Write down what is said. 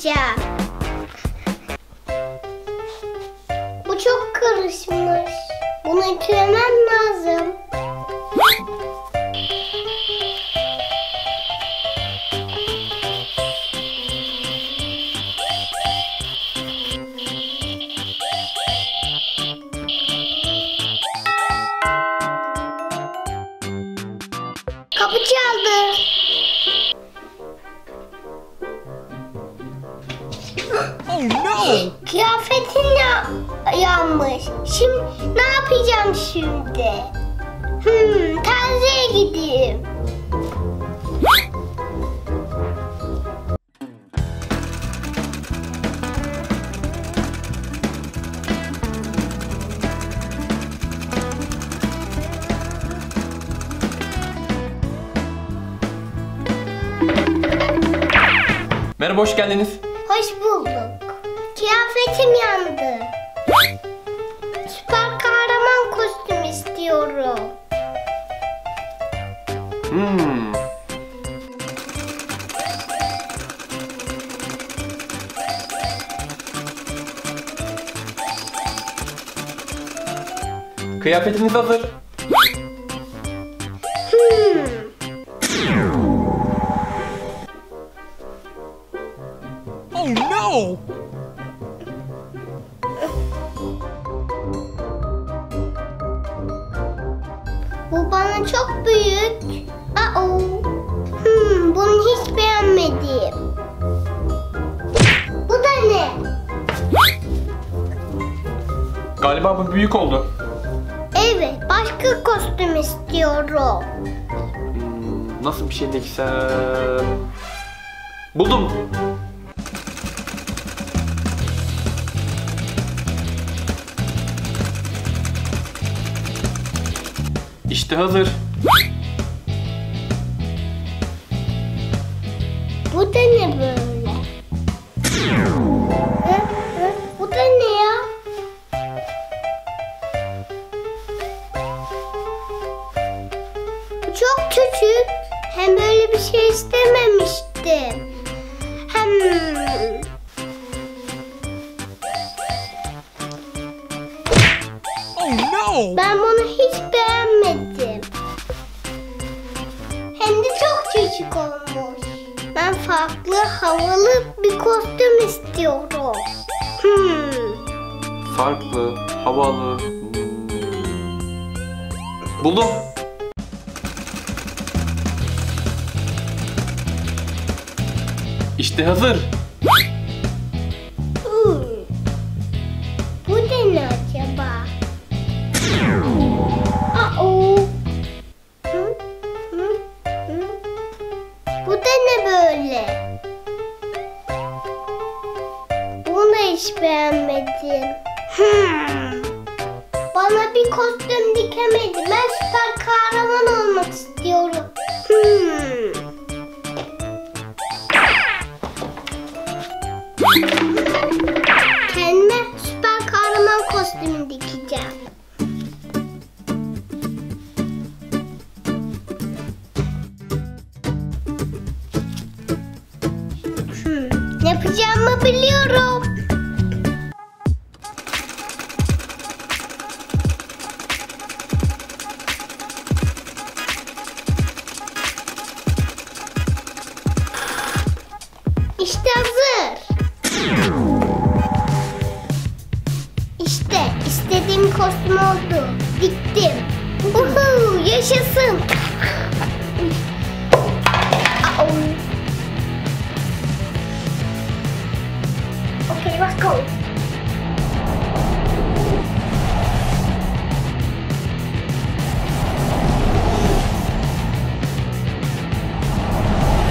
yapacağım. Bu çok karışmış. Bunu ütülemem lazım. Kapı çaldı. Oh no! Kıyafetin yanmış. Şimdi ne yapacağım şimdi? Terziye gideyim. Merhaba, hoş geldiniz. Hoş bulduk. Kıyafetim yandı. Süper kahraman kostüm istiyorum. Kıyafetiniz hazır. Oh no! Bu bana çok büyük. Bunu hiç beğenmedim. Bu da ne? Galiba bu büyük oldu. Evet, başka kostüm istiyorum. Nasıl bir şey diksem? Buldum. İşte hazır. Bu da ne böyle? Bu da ne ya? Bu çok küçük. Hem böyle bir şey istememiştim. Oh no! Ben bunu hiç beğenmedim. Hem de çok küçük olmuş. Ben farklı, havalı bir kostüm istiyorum. Farklı, havalı. Buldum. İşte hazır. Bu da ne acaba? Bu da ne böyle? Bunu da hiç beğenmedim. Bana bir kostüm dikemedi. Ben süper kahraman olmak istiyorum. Kendime süper kahraman kostümü dikeceğim. Ne yapacağımı biliyorum. İşte hazır. İşte istediğim kostüm oldu. Diktim. Yaşasın. Okay, let's go.